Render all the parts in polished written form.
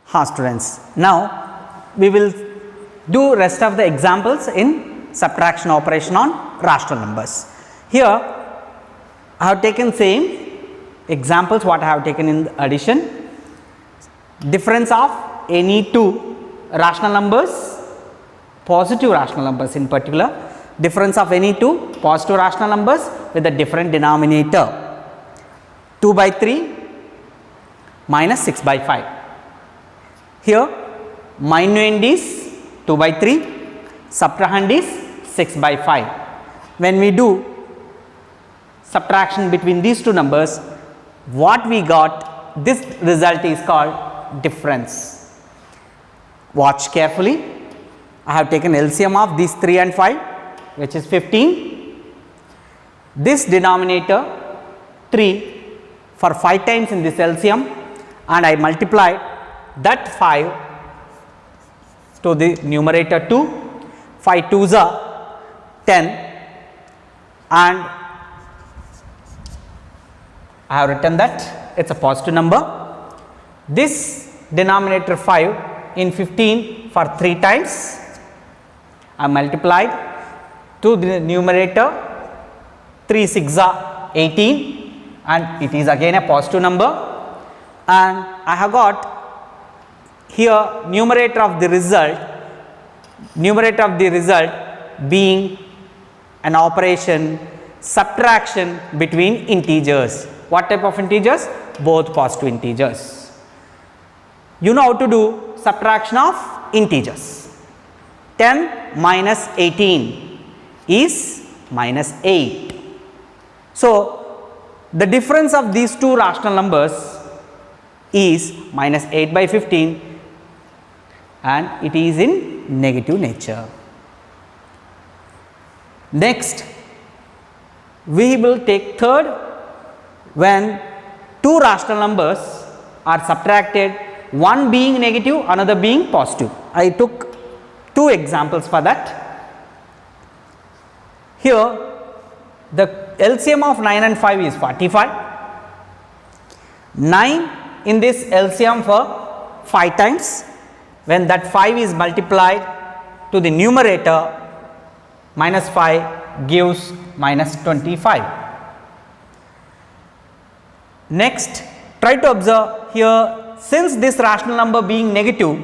Students, now we will do rest of the examples in subtraction operation on rational numbers. Here I have taken same examples what I have taken in addition. Difference of any two rational numbers, positive rational numbers in particular, difference of any two positive rational numbers with a different denominator, 2 by 3 minus 6 by 5. Here minuend is 2 by 3, subtrahend is 6 by 5. When we do subtraction between these two numbers, what we got, this result is called difference. Watch carefully. I have taken LCM of these 3 and 5, which is 15. This denominator 3 for 5 times in this LCM, and I multiplied that 5 to the numerator 2, 5 2s are 10, and I have written that it is a positive number. This denominator 5 in 15 for 3 times, I multiplied to the numerator, 3 6 are 18, and it is again a positive number, and I have got here numerator of the result being an operation subtraction between integers. What type of integers? Both positive integers. You know how to do subtraction of integers. 10 minus 18 is minus 8. So the difference of these two rational numbers is minus 8 by 15, and it is in negative nature. Next, we will take third, when two rational numbers are subtracted, one being negative, another being positive. I took two examples for that. Here the LCM of 9 and 5 is 45. 9 in this LCM for 5 times. When that 5 is multiplied to the numerator, minus 5 gives minus 25. Next, try to observe here, since this rational number being negative,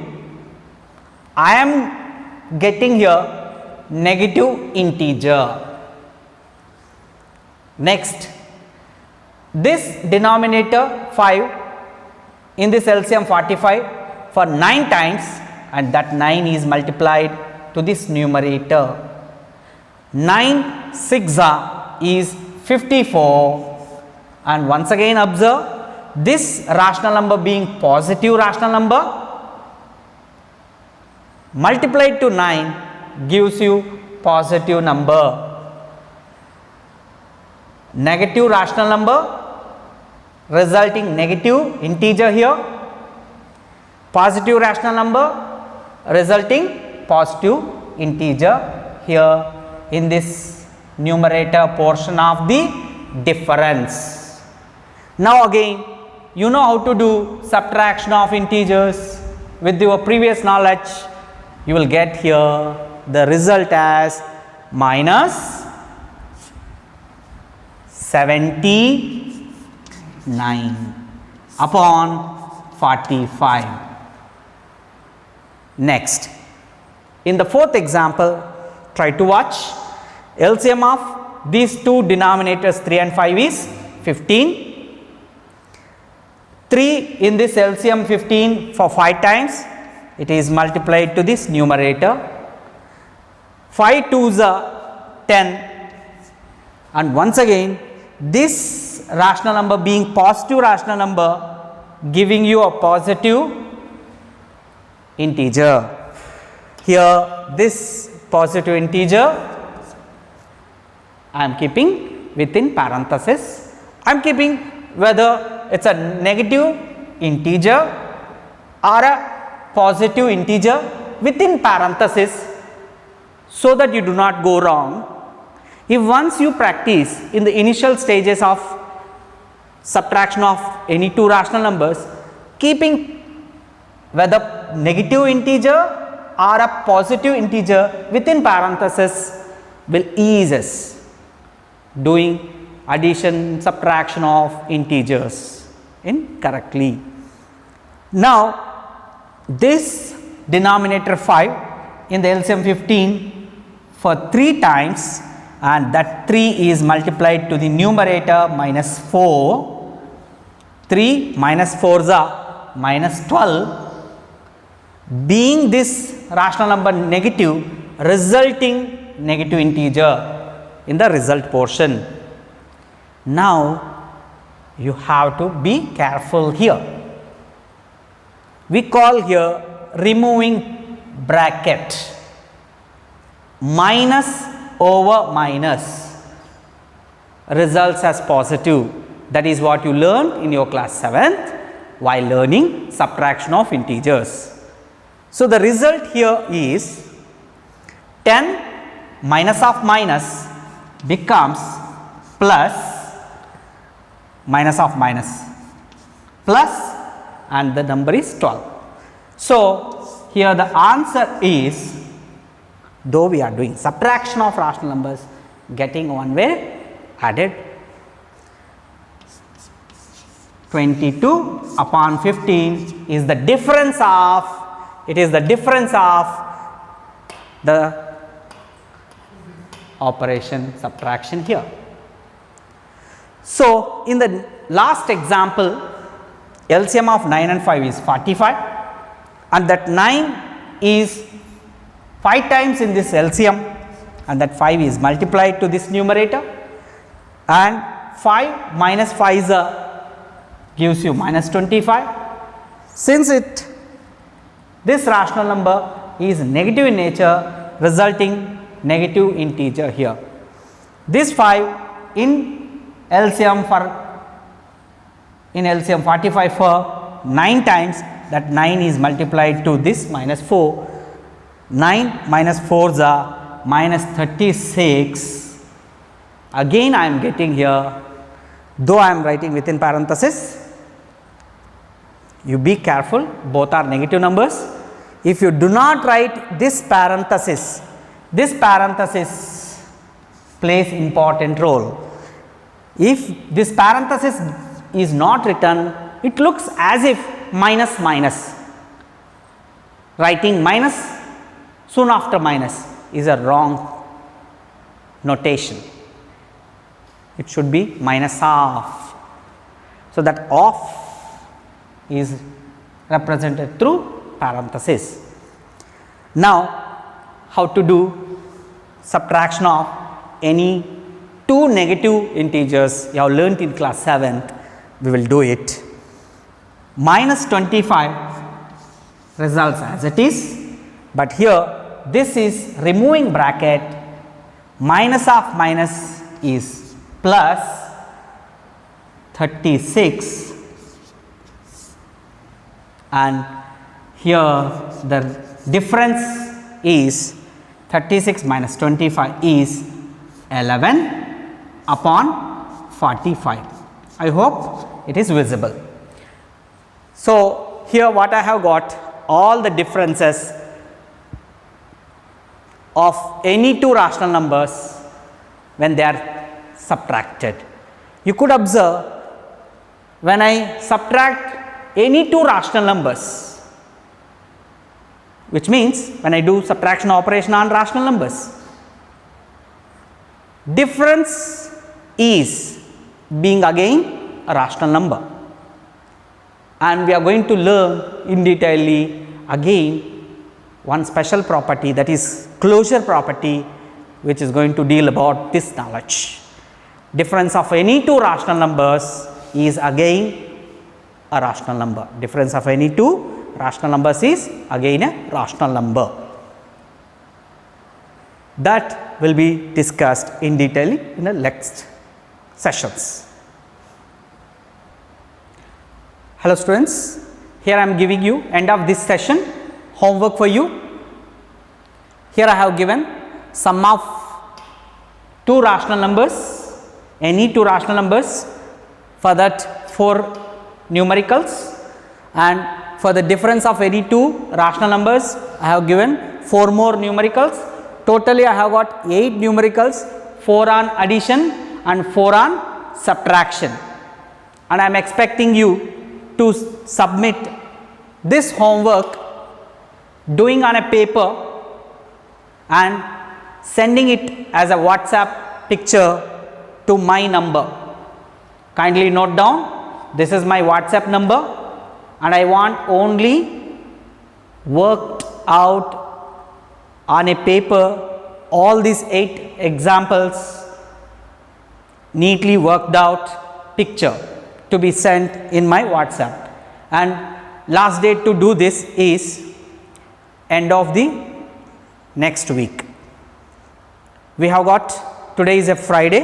I am getting here negative integer. Next, this denominator 5 in this LCM 45 for 9 times, and that 9 is multiplied to this numerator. 9 6 is 54, and once again observe, this rational number being positive rational number multiplied to 9 gives you positive number. Negative rational number resulting negative integer here, positive rational number resulting positive integer here in this numerator portion of the difference. Now again, you know how to do subtraction of integers. With your previous knowledge, you will get here the result as minus 79 upon 45. Next, in the fourth example, try to watch. LCM of these two denominators 3 and 5 is 15. 3 in this LCM 15 for 5 times, it is multiplied to this numerator. 5 2s are 10, and once again this rational number being positive rational number giving you a positive integer. Here this positive integer I am keeping within parenthesis. I am keeping whether it is a negative integer or a positive integer within parenthesis, so that you do not go wrong. If once you practice in the initial stages of subtraction of any two rational numbers, keeping whether negative integer or a positive integer within parenthesis will ease us doing addition, subtraction of integers incorrectly. Now, this denominator 5 in the LCM 15 for 3 times, and that 3 is multiplied to the numerator minus 4. 3 minus 4 is minus 12. Being this rational number negative, resulting negative integer in the result portion. Now, you have to be careful here. We call here removing bracket. Minus over minus results as positive. That is what you learned in your class 7th while learning subtraction of integers. So, the result here is 10 minus of minus becomes plus minus of minus plus, and the number is 12. So, here the answer is, though we are doing subtraction of rational numbers, getting one way added 22 upon 15 is the difference of, it is the difference of the operation subtraction here. So, in the last example, LCM of 9 and 5 is 45, and that 9 is 5 times in this LCM, and that 5 is multiplied to this numerator, and 5 minus 5 is gives you minus 25. Since this rational number is negative in nature, resulting negative integer here. This 5 in LCM 45 for 9 times, that 9 is multiplied to this minus 4. 9 minus 4 is minus 36. Again I am getting here, though I am writing within parenthesis, you be careful, both are negative numbers. If you do not write this parenthesis plays important role. If this parenthesis is not written, it looks as if minus minus. Writing minus soon after minus is a wrong notation. It should be minus of. So, that of is represented through parenthesis. Now, how to do subtraction of any two negative integers you have learnt in class 7th, we will do it. Minus 25 results as it is, but here this is removing bracket, minus of minus is plus 36, and here the difference is 36 minus 25 is 11 upon 45. I hope it is visible. So, here what I have got, all the differences of any two rational numbers when they are subtracted. You could observe, when I subtract any two rational numbers, which means when I do subtraction operation on rational numbers, difference is being again a rational number, and we are going to learn in detail again one special property, that is closure property, which is going to deal about this knowledge. Difference of any two rational numbers is again a rational number. Difference of any two rational numbers is again a rational number. That will be discussed in detail in the next sessions. Hello students, here I am giving you end of this session homework for you. Here I have given sum of two rational numbers, any two rational numbers, for that 4 numericals, and for the difference of any two rational numbers, I have given 4 more numericals. Totally I have got 8 numericals, 4 on addition and 4 on subtraction, and I am expecting you to submit this homework doing on a paper and sending it as a WhatsApp picture to my number. Kindly note down, this is my WhatsApp number, and I want only worked out on a paper all these 8 examples, neatly worked out picture to be sent in my WhatsApp, and last date to do this is end of the next week. We have got, today is a Friday,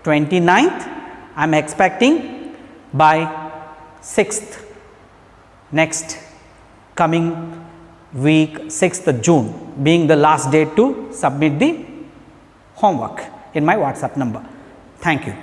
29th. I am expecting by 6th, next coming week, 6th June being the last date to submit the homework in my WhatsApp number. Thank you.